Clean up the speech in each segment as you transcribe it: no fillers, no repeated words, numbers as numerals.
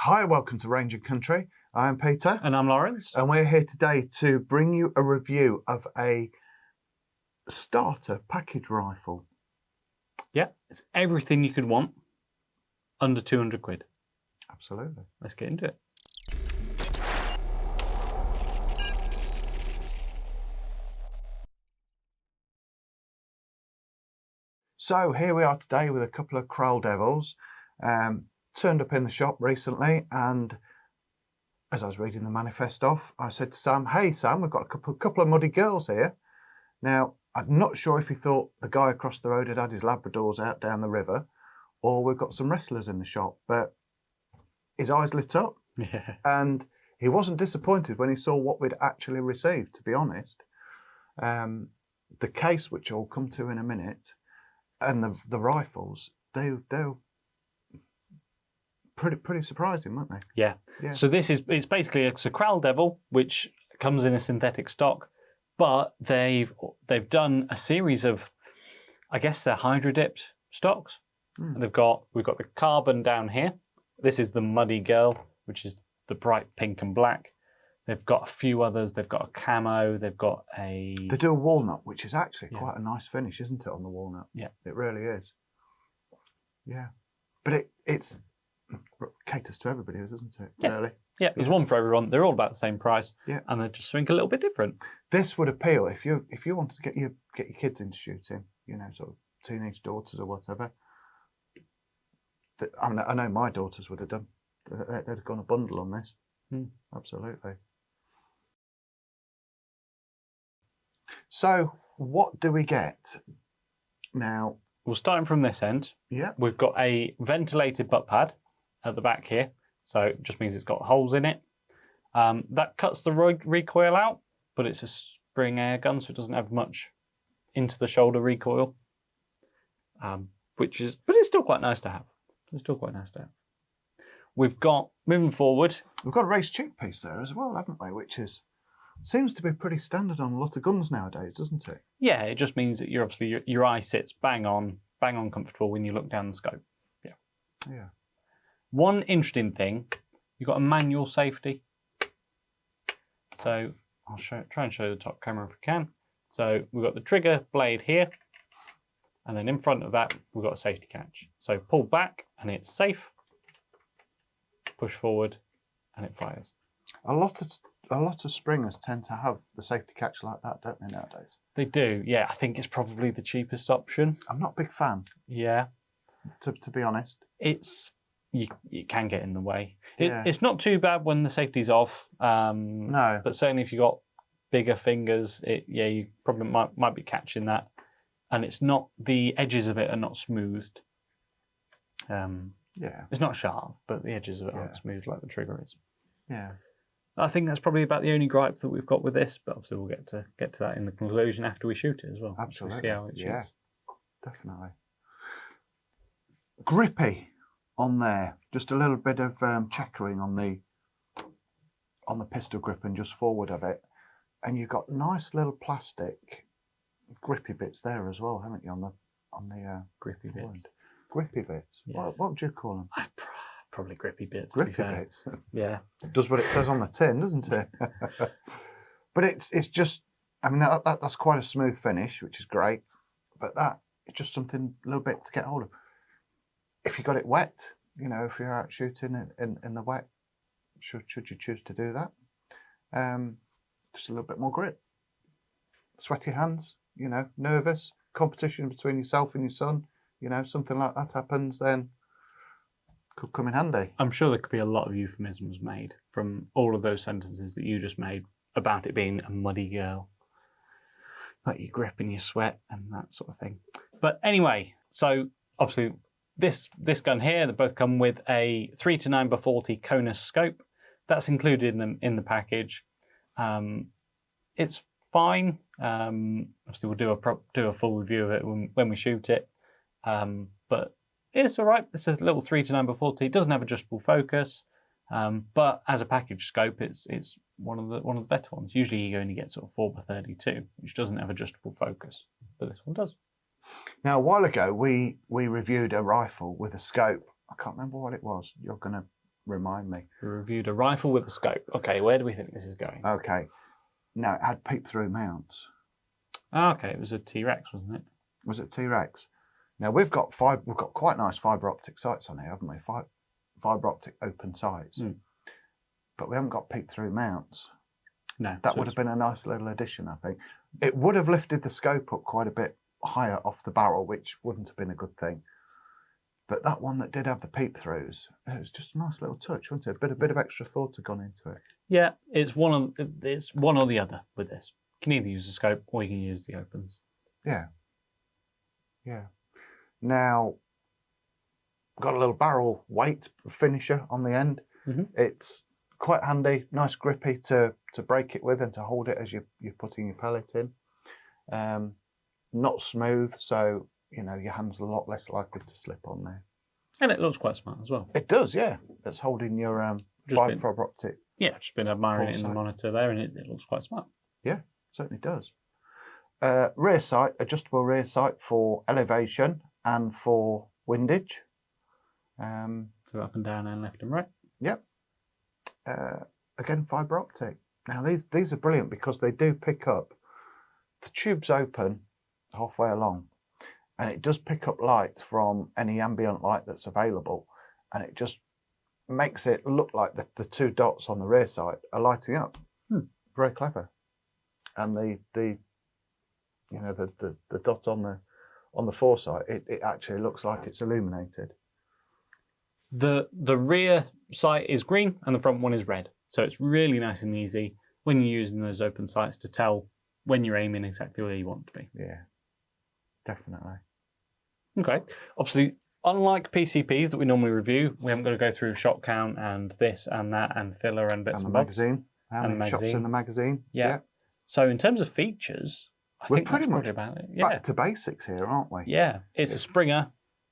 Hi, welcome to Ranger Country. I am Peter. And I'm Lawrence. And we're here today to bring you a review of a starter package rifle. Yeah, it's everything you could want under 200 quid. Absolutely. Let's get into it. So here we are today with a couple of Kral Devils. Turned up in the shop recently, and as I was reading the manifest off, I said to Sam, "Hey Sam, we've got a couple of muddy girls here." Now, I'm not sure if he thought the guy across the road had his Labradors out down the river, or we've got some wrestlers in the shop, but his eyes lit up. Yeah. And he wasn't disappointed when he saw what we'd actually received, to be honest. The case, which I'll come to in a minute, and the rifles, they're pretty surprising, weren't they? Yeah. So it's basically a Kral Devil, which comes in a synthetic stock, but they've done a series of, I guess they're hydro-dipped stocks. We've got the carbon down here. This is the Muddy Girl, which is the bright pink and black. They've got a few others. They've got a camo. They've got a... They do a walnut, which is actually quite a nice finish, isn't it, on the walnut? Yeah. It really is. Yeah. But it caters to everybody, doesn't it? Yeah. Really? Yeah, there's one for everyone. They're all about the same price. Yeah. And they're just something a little bit different. This would appeal if you wanted to get your kids into shooting, sort of teenage daughters or whatever. I know my daughters would have done. They'd have gone a bundle on this. Absolutely. So, what do we get now? Well, starting from this end, we've got a ventilated butt pad at the back here. So it just means it's got holes in it. That cuts the recoil out, but it's a spring air gun, so it doesn't have much into the shoulder recoil. But it's still quite nice to have. We've got, moving forward, we've got a race cheek piece there as well, haven't we? Which seems to be pretty standard on a lot of guns nowadays, doesn't it? Yeah, it just means that your eye sits bang on comfortable when you look down the scope. Yeah. One interesting thing, you've got a manual safety. So I'll try and show the top camera if we can. So we've got the trigger blade here, and then in front of that we've got a safety catch. So pull back and it's safe. Push forward and it fires. A lot of springers tend to have the safety catch like that, don't they, nowadays? They do, yeah. I think it's probably the cheapest option. I'm not a big fan. Yeah. To be honest. It can get in the way. It's not too bad when the safety's off. No. But certainly if you've got bigger fingers, you probably might be catching that. And it's not, the edges of it are not smoothed. It's not sharp, but the edges of it aren't smooth like the trigger is. Yeah. I think that's probably about the only gripe that we've got with this, but obviously we'll get to that in the conclusion after we shoot it as well. Absolutely. See how it shoots. Yeah, definitely. Grippy on there. Just a little bit of checkering on the pistol grip and just forward of it. And you've got nice little plastic grippy bits there as well, haven't you, on the grippy bits. Grippy bits. Yes. What would you call them? Probably grippy bits. Grippy bits. Yeah. Does what it says on the tin, doesn't it? But it's just, I mean, that's quite a smooth finish, which is great. But it's just something a little bit to get hold of. If you got it wet, if you're out shooting in the wet, should you choose to do that, just a little bit more grip. Sweaty hands, nervous, competition between yourself and your son, something like that happens, then could come in handy. I'm sure there could be a lot of euphemisms made from all of those sentences that you just made about it being a muddy girl. Like your grip and your sweat and that sort of thing. But anyway, so obviously this gun here, they both come with a 3-9x40 Conus scope. That's included in the package. It's fine. Obviously we'll do a full review of it when we shoot it. But it's all right. It's a little 3-9x40. It doesn't have adjustable focus, but as a package scope, it's one of the better ones. Usually you only get sort of 4x32, which doesn't have adjustable focus, but this one does. Now, a while ago, we reviewed a rifle with a scope. I can't remember what it was. You're going to remind me. We reviewed a rifle with a scope. Okay, where do we think this is going? Okay. Now, it had peep-through mounts. Oh, okay, it was a T-Rex, wasn't it? Was it T-Rex? Now, we've got quite nice fibre optic sights on here, haven't we? Fibre optic open sights. Mm. But we haven't got peep-through mounts. No. That would have been a nice little addition, I think. It would have lifted the scope up quite a bit higher off the barrel, which wouldn't have been a good thing. But that one that did have the peep-throughs, it was just a nice little touch, wasn't it? A bit of extra thought had gone into it. Yeah, it's one or the other with this. You can either use the scope or you can use the opens. Yeah. Yeah. Now, got a little barrel weight finisher on the end. Mm-hmm. It's quite handy, nice grippy to break it with and to hold it as you're putting your pellet in. Not smooth, so your hands are a lot less likely to slip on there. And it looks quite smart as well. It does, yeah. It's holding your fibre optic. Yeah, just been admiring it in the monitor there, and it looks quite smart. Yeah, certainly does. Rear sight, adjustable rear sight for elevation and for windage. So up and down and left and right. Yep. Again, fibre optic. Now these are brilliant because they do pick up. The tube's open halfway along, and it does pick up light from any ambient light that's available, and it just makes it look like the two dots on the rear sight are lighting up. Very clever. And the dot on the foresight, it actually looks like it's illuminated. The rear sight is green and the front one is red. So it's really nice and easy when you're using those open sights to tell when you're aiming exactly where you want to be. Yeah, definitely. Okay. Obviously, unlike PCPs that we normally review, we haven't got to go through shot count and this and that and filler and bits And and the bobs. magazine. How many shots in the magazine? Yeah. So in terms of features, We're think pretty that's much probably about it. Yeah. back to basics here, aren't we? Yeah. It's a Springer.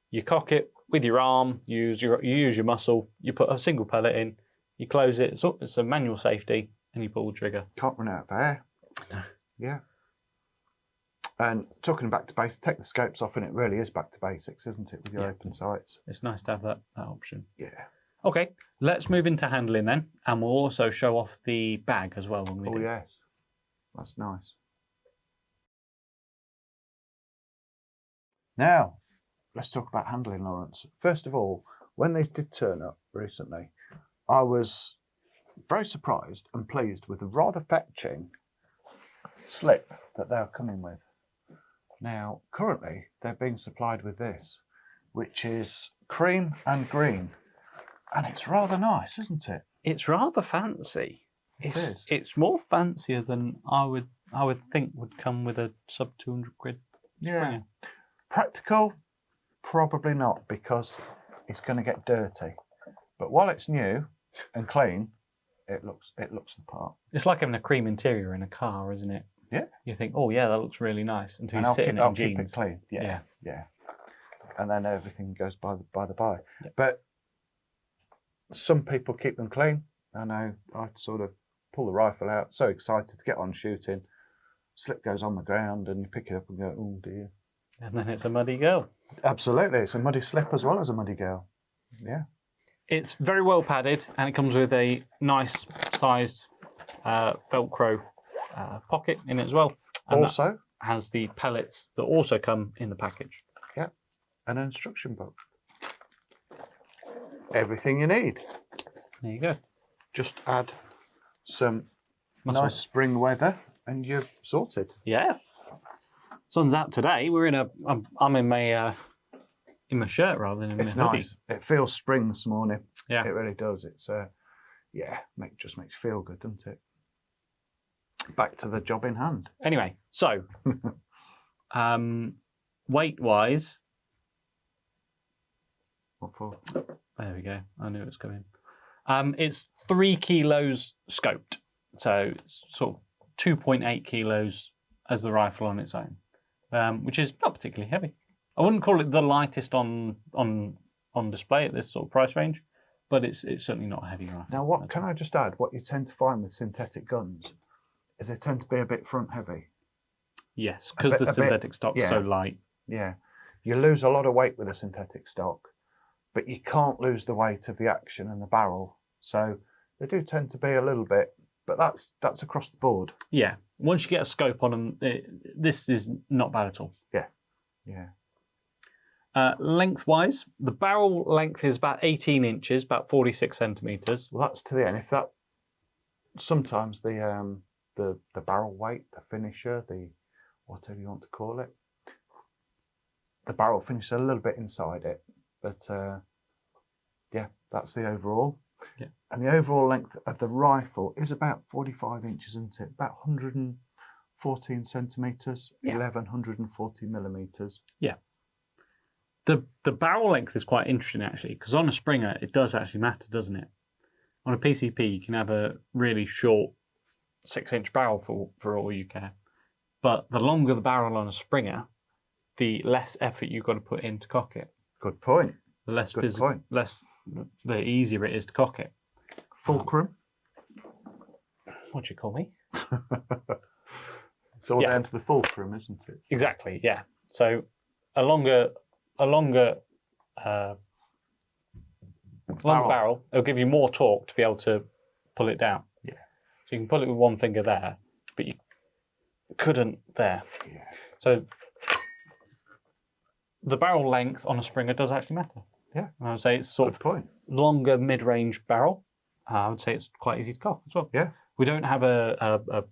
You cock it with your arm. You use your muscle. You put a single pellet in. You close it. It's a manual safety, and you pull the trigger. Can't run out of air. No. Yeah. And talking back to basics, take the scopes off, and it really is back to basics, isn't it, with your open sights? It's nice to have that option. Yeah. Okay, let's move into handling then, and we'll also show off the bag as well when we do. Oh, yes. That's nice. Now, let's talk about handling, Lawrence. First of all, when these did turn up recently, I was very surprised and pleased with the rather fetching slip that they're coming with. Now, currently, they're being supplied with this, which is cream and green. And it's rather nice, isn't it? It's rather fancy. It is. It's more fancier than I would think would come with a sub 200 quid. Yeah. Springer. Practical? Probably not, because it's going to get dirty. But while it's new and clean, it looks the part. It's like having a cream interior in a car, isn't it? Yeah. You think, oh yeah, that looks really nice until you sit in it I'll in keep jeans. it clean. Yeah. And then everything goes by the by. Yep. But some people keep them clean. I know I sort of pull the rifle out, so excited to get on shooting. Slip goes on the ground and you pick it up and go, oh dear. And then it's a muddy girl. Absolutely. It's a muddy slip as well as a muddy girl. Yeah. It's very well padded and it comes with a nice sized Velcro pocket in it as well. And Also has the pellets that also come in the package. Yeah. An instruction book. Everything you need. There you go. Just add some Muscle. nice spring weather and you're sorted. Yeah. Sun's out today. I'm in my shirt rather than in It's my hoodie. nice. It feels spring this morning. Yeah. It really does. It's just makes you feel good, doesn't it? Back to the job in hand. Anyway, so weight wise, What for? there we go. I knew it was coming. It's 3 kilos scoped, so it's sort of 2.8 kilos as the rifle on its own, which is not particularly heavy. I wouldn't call it the lightest on display at this sort of price range, but it's certainly not a heavy rifle. Now, what can I just add? What you tend to find with synthetic guns is they tend to be a bit front heavy. Yes, because the synthetic stock's so light. Yeah, you lose a lot of weight with a synthetic stock, but you can't lose the weight of the action and the barrel. So they do tend to be a little bit, but that's across the board. Yeah. Once you get a scope on them, this is not bad at all. Yeah. Lengthwise, the barrel length is about 18 inches, about 46 centimetres. Well, that's to the end. If that sometimes the barrel weight, the finisher, the whatever you want to call it, the barrel finishes a little bit inside it, but yeah, that's the overall. Yeah. And the overall length of the rifle is about 45 inches, isn't it? About 114 centimetres, Yeah. 1140 millimetres. Yeah. The barrel length is quite interesting, actually, because on a Springer, it does actually matter, doesn't it? On a PCP, you can have a really short 6-inch barrel for all you care. But the longer the barrel on a Springer, the less effort you've got to put in to cock it. Good point. The less Good point. the easier it is to cock it. Fulcrum. What do you call me? It's all Yeah. down to the fulcrum, isn't it? Exactly, yeah. So a longer barrel, it'll give you more torque to be able to pull it down. Yeah. So you can pull it with one finger there, but you couldn't there. Yeah. So the barrel length on a Springer does actually matter. Yeah. And I would say it's sort Good of point. longer mid-range barrel. I would say it's quite easy to cock as well. Yeah. We don't have a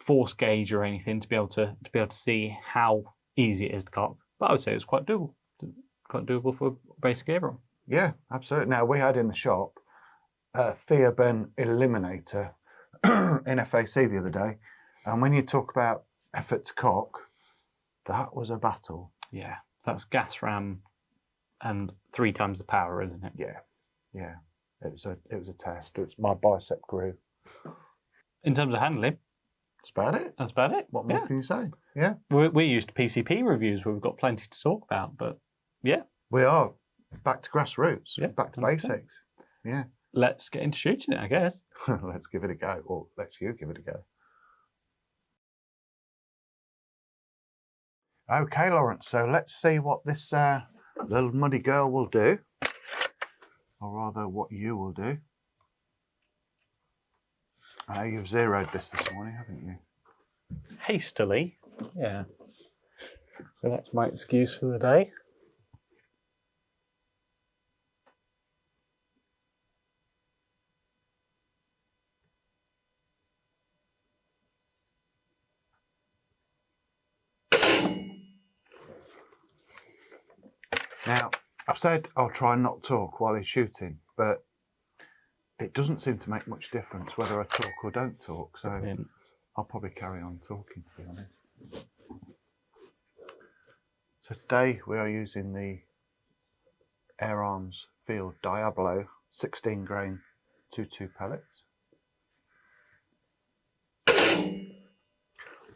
force gauge or anything to be able to see how easy it is to cock, but I would say it's quite doable. Quite doable for basic everyone. Yeah, absolutely. Now, we had in the shop a Theoben Eliminator in FAC the other day, and when you talk about effort to cock, that was a battle. Yeah, that's gas ram and 3 times the power, isn't it? Yeah. It was a test. My bicep grew. In terms of handling, That's about it. that's about it. What more Yeah. can you say? Yeah. We're used to PCP reviews where we've got plenty to talk about, but yeah, We are back to grassroots. Yeah, Back to 100%. basics. Yeah. let's get into shooting it, I guess. Let's give it a go. Or let's you give it a go. Okay, Lawrence. So let's see what this little muddy girl will do. Or rather, what you will do. I know you've zeroed this morning, haven't you? Hastily, yeah. So that's my excuse for the day. Now, I've said I'll try and not talk while he's shooting, but it doesn't seem to make much difference whether I talk or don't talk, so Brilliant. I'll probably carry on talking, to be honest. So today we are using the Air Arms Field Diablo 16 grain 2.2 pellets.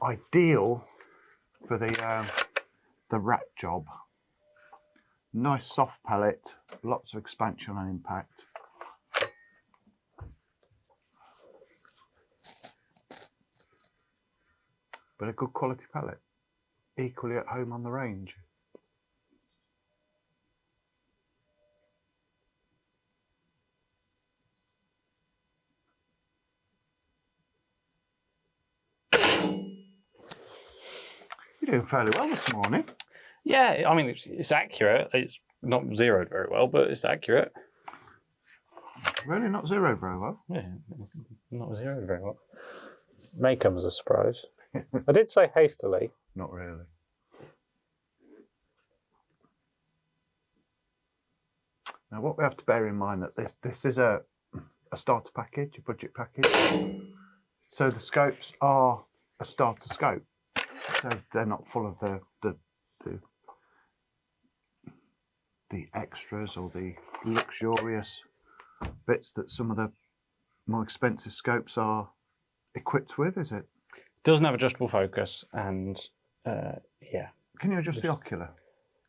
Ideal for the rat job. Nice soft pellet, lots of expansion and impact. But a good quality pellet, equally at home on the range. You're doing fairly well this morning. Yeah, I mean, it's accurate. It's not zeroed very well, but it's accurate. Really not zeroed very well. Yeah, not zeroed very well. May come as a surprise. I did say hastily. Not really. Now, what we have to bear in mind that this is a starter package, a budget package. So the scopes are a starter scope. So they're not full of the extras or the luxurious bits that some of the more expensive scopes are equipped with, is it? Doesn't have adjustable focus, and yeah. Can you adjust the ocular?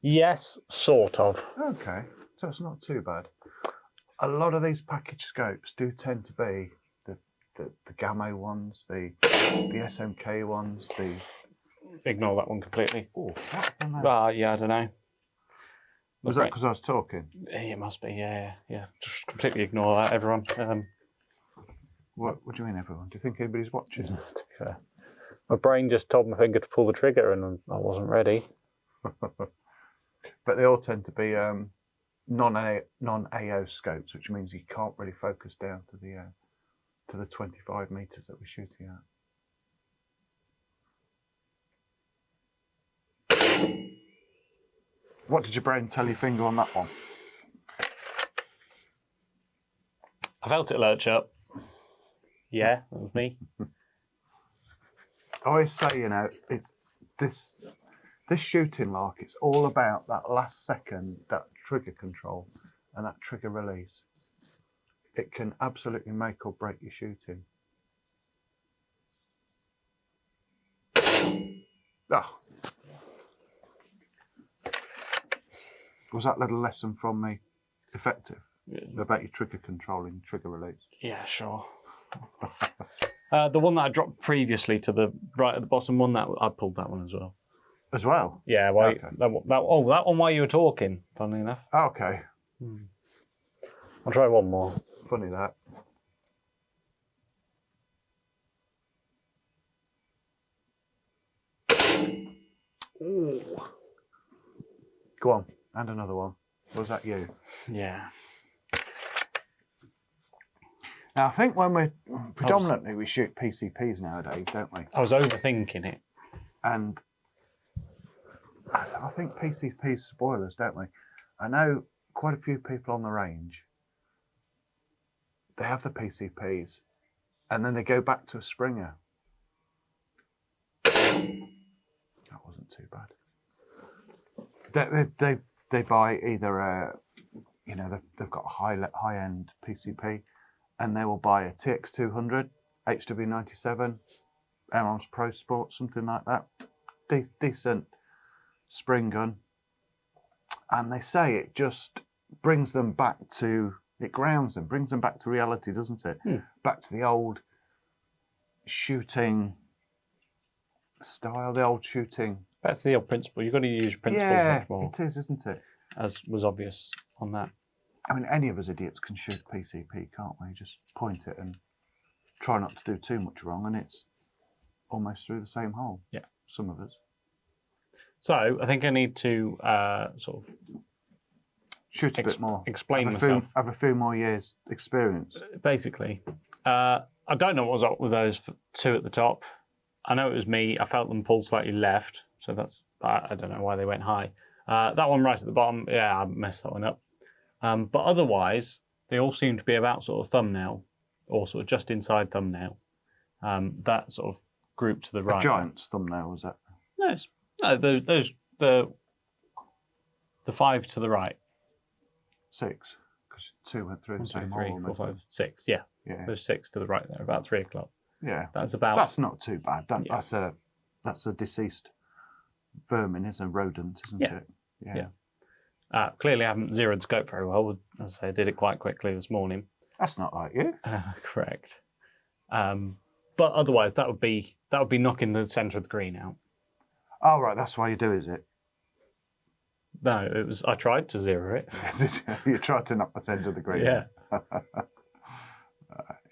Yes, sort of. Okay, so it's not too bad. A lot of these package scopes do tend to be the Gamma ones, the SMK ones, the... Ignore that one completely. Oh, what happened there? Yeah, I don't know. Was that because I was talking? It must be, yeah. Just completely ignore that, everyone. What do you mean, everyone? Do you think anybody's watching? To be fair. My brain just told my finger to pull the trigger and I wasn't ready. But they all tend to be non-AO scopes, which means you can't really focus down to the 25 meters that we're shooting at. What did your brain tell your finger on that one? I felt it lurch up. Yeah, that was me. I always say, it's this shooting lark. It's all about that last second, that trigger control, and that trigger release. It can absolutely make or break your shooting. Oh. Was that little lesson from me effective? About your trigger controlling, trigger release? Yeah, sure. The one that I dropped previously to the right at the bottom one, that I pulled that one as well. As well? Yeah, Okay. that one while you were talking, funnily enough. Okay. I'll try one more. Funny that. Ooh. Go on, and another one. Was that you? Yeah. Now, I think when we predominantly we shoot PCPs nowadays, don't we? I was overthinking it. And I think PCPs spoilers, don't we? I know quite a few people on the range. They have the PCPs, and then they go back to a Springer. That wasn't too bad. They buy either they've got a high end PCP, and they will buy a TX200, HW97, Airguns Pro Sport, something like that. Decent spring gun. And they say it just brings them back to, it grounds them, brings them back to reality, doesn't it? Back to the old shooting style, the old shooting. That's the old principle. You've got to use principles much more. It is, isn't it? As was obvious on that. I mean, any of us idiots can shoot PCP, can't we? Just point it and try not to do too much wrong, and it's almost through the same hole. Yeah. Some of us. So, I think I need to sort of shoot a bit more. Explain myself. Have a few more years' experience. Basically. I don't know what was up with those two at the top. I know it was me. I felt them pull slightly left, so that's, I don't know why they went high. That one right at the bottom, yeah, I messed that one up. But otherwise, they all seem to be about sort of thumbnail, or sort of just inside thumbnail. That sort of group to the right. A giant's thumbnail, was that? No, the five to the right. 6, because 2 went through the same 3, hole. 4, 5, 6. Yeah. There's 6 to the right there, about 3 o'clock. Yeah. That's not too bad. That's a deceased vermin, it's a rodent, isn't it? Yeah. Clearly, I haven't zeroed scope very well. As I say, I did it quite quickly this morning. That's not like you. Correct. But otherwise, that would be knocking the centre of the green out. Oh right, that's why you do, is it? No, it was. I tried to zero it. You tried to knock the centre of the green. Yeah.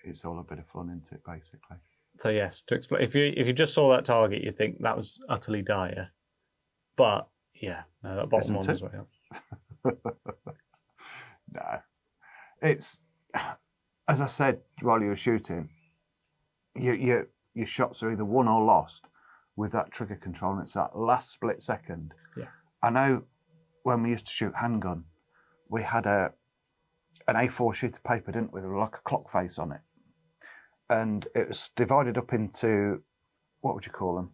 It's all a bit of fun, isn't it? Basically. So yes, to explain, if you just saw that target, you think that was utterly dire. But yeah, no, that bottom one was way up. No, it's, as I said while you were shooting, your shots are either won or lost with that trigger control, and it's that last split second. Yeah. I know when we used to shoot handgun, we had an A4 sheet of paper, didn't we, with like a clock face on it, and it was divided up into, what would you call them?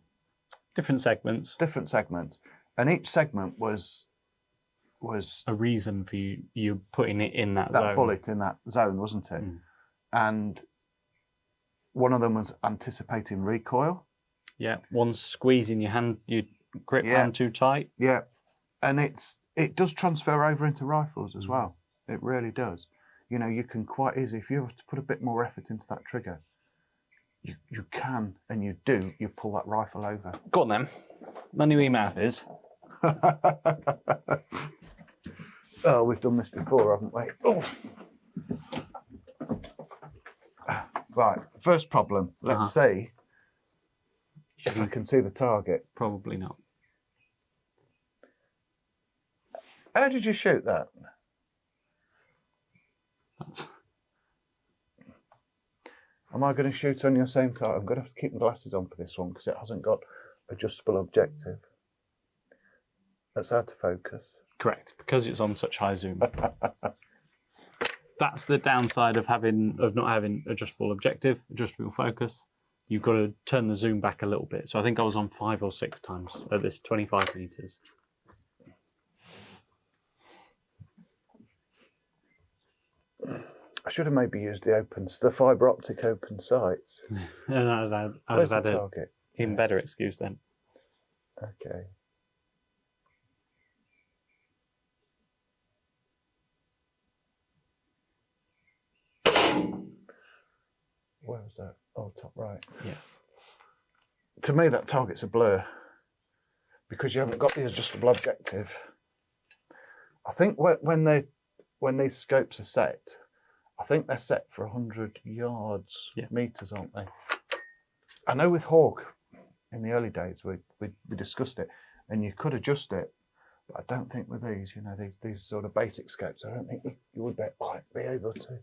Different segments. Different segments, and each segment was a reason for you putting it in that zone. That bullet in that zone, wasn't it? And one of them was anticipating recoil. Yeah, one's squeezing your hand, you grip hand too tight. Yeah, and it does transfer over into rifles as well. It really does. You know, you can quite easily, if you have to put a bit more effort into that trigger, you can, and you do, you pull that rifle over. Go on then. My new mouth is. Oh, we've done this before, haven't we? Oh. Right, first problem. Let's see if I can see the target. Probably not. How did you shoot that? Am I going to shoot on your same target? I'm going to have to keep my glasses on for this one because it hasn't got adjustable objective. That's hard to focus. Correct, because it's on such high zoom. That's the downside of not having adjustable objective, adjustable focus. You've got to turn the zoom back a little bit. So I think I was on 5 or 6 times at this 25 meters. I should have maybe used the fibre optic open sights. I'd Where's have the had target? an even better excuse then. Okay. Where was that? Oh, top right. Yeah. To me, that target's a blur because you haven't got the adjustable objective. I think when these scopes are set, I think they're set for 100 yards, meters, aren't they? I know with Hawk, in the early days, we discussed it, and you could adjust it, but I don't think with these, these sort of basic scopes, I don't think you would be able to.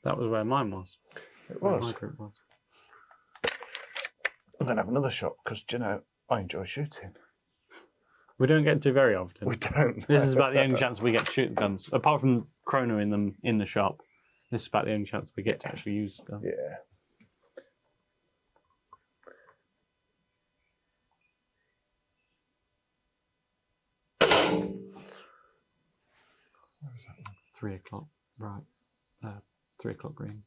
That was where mine was. It was. My group was. I'm going to have another shot because, I enjoy shooting. We don't get to very often. We don't. This is about the only chance we get to shoot the guns. Apart from chronoing them in the shop, this is about the only chance we get to actually use the guns. Yeah. Where was that one? 3 o'clock, right. 3 o'clock green.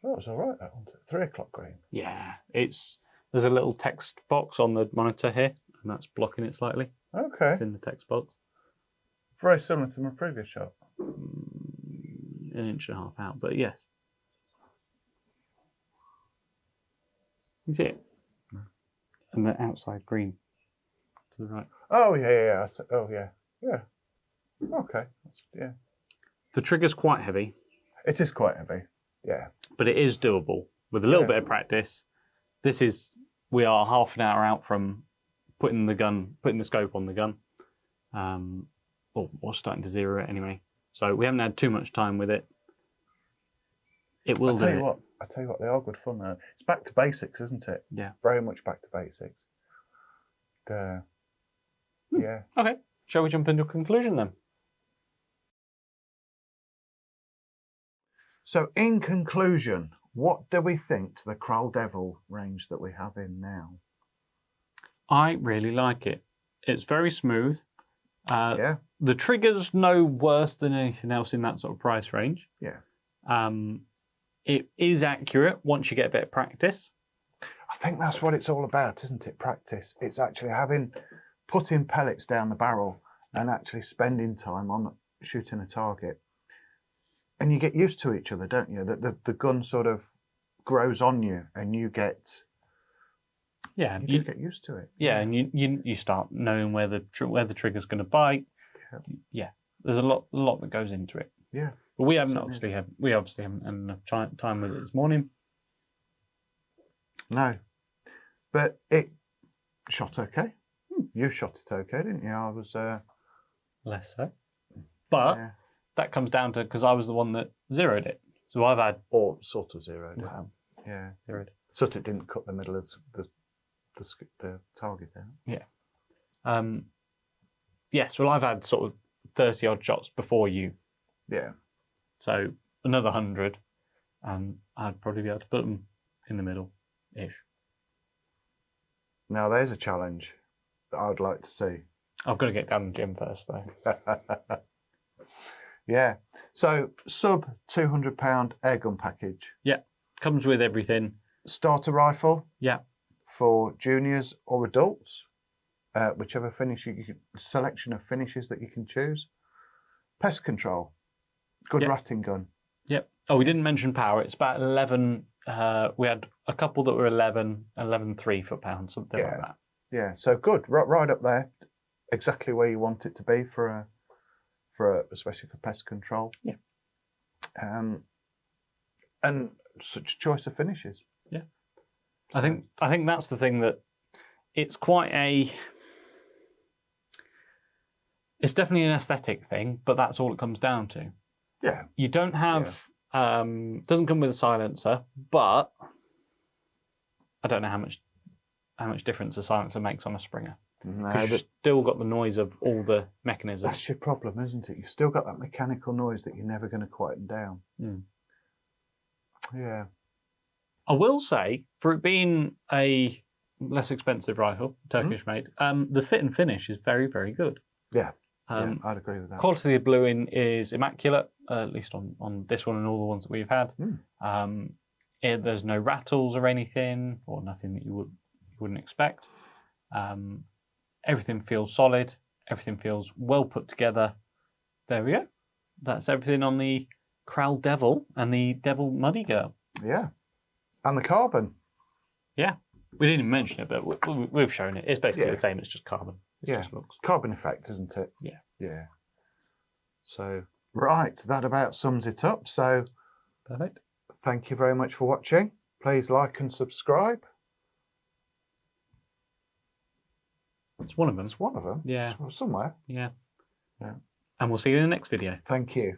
That was all right, that one. 3 o'clock green. Yeah, there's a little text box on the monitor here, and that's blocking it slightly. Okay. It's in the text box. Very similar to my previous shot. An inch and a half out, but yes. You see it? And the outside green to the right. Oh, yeah. Oh, yeah. Yeah. Okay. Yeah. The trigger's quite heavy. It is quite heavy. Yeah. But it is doable with a little bit of practice. We are half an hour out from putting the scope on the gun, or starting to zero it anyway. So we haven't had too much time with it. It will do it. I tell you what, they are good fun though. It's back to basics, isn't it? Yeah. Very much back to basics. Yeah. Okay. Shall we jump into a conclusion then? So, in conclusion, what do we think to the Kral Devil range that we have in now? I really like it. It's very smooth. Yeah. The trigger's no worse than anything else in that sort of price range. Yeah. It is accurate once you get a bit of practice. I think that's what it's all about, isn't it? Practice. It's actually putting pellets down the barrel and actually spending time on shooting a target. And you get used to each other, don't you? The gun sort of grows on you, and you get you get used to it. Yeah, and you start knowing where the trigger's going to bite. Yeah, there's a lot that goes into it. Yeah, but we obviously haven't had enough time with it this morning. No, but it shot okay. You shot it okay, didn't you? I was less so, but. Yeah. That comes down to because I was the one that zeroed it. So I've had... Or sort of zeroed it. Yeah. Zeroed. So it didn't cut the middle of the target out. Yeah. Yes, well, I've had sort of 30-odd shots before you. Yeah. So another 100, and I'd probably be able to put them in the middle-ish. Now, there's a challenge that I would like to see. I've got to get down the gym first, though. Yeah. So, sub £200 airgun package. Yeah. Comes with everything. Starter rifle. Yeah. For juniors or adults. Whichever finish selection of finishes that you can choose. Pest control. Good Yep. ratting gun. Yep. Oh, we didn't mention power. It's about 11. We had a couple that were 11 3 foot-pounds, something like that. Yeah, so good. Right up there. Exactly where you want it to be especially for pest control. Yeah. And such choice of finishes. Yeah. I think that's the thing, that it's quite a. It's definitely an aesthetic thing, but that's all it comes down to. Yeah. You don't have. Doesn't come with a silencer, but I don't know how much difference a silencer makes on a Springer. No, You've still got the noise of all the mechanisms. that's your problem, isn't it? You've still got that mechanical noise that you're never going to quieten down. Mm. Yeah. I will say, for it being a less expensive rifle, Turkish made, the fit and finish is very, very good. Yeah. I'd agree with that. Quality of bluing is immaculate, at least on this one and all the ones that we've had. There's no rattles or anything, or nothing that you wouldn't expect. Everything feels solid. Everything feels well put together. There we go. That's everything on the Kral Devil and the Devil Muddy Girl. Yeah. And the carbon. Yeah. We didn't even mention it, but we've shown it. It's basically Yeah. the same. It's just carbon. It Yeah. just looks. Carbon effect, isn't it? Yeah. Yeah. So, right, that about sums it up. So, Perfect. thank you very much for watching. Please like and subscribe. It's one of them. It's one of them. Yeah. Somewhere. Yeah. Yeah. And we'll see you in the next video. Thank you.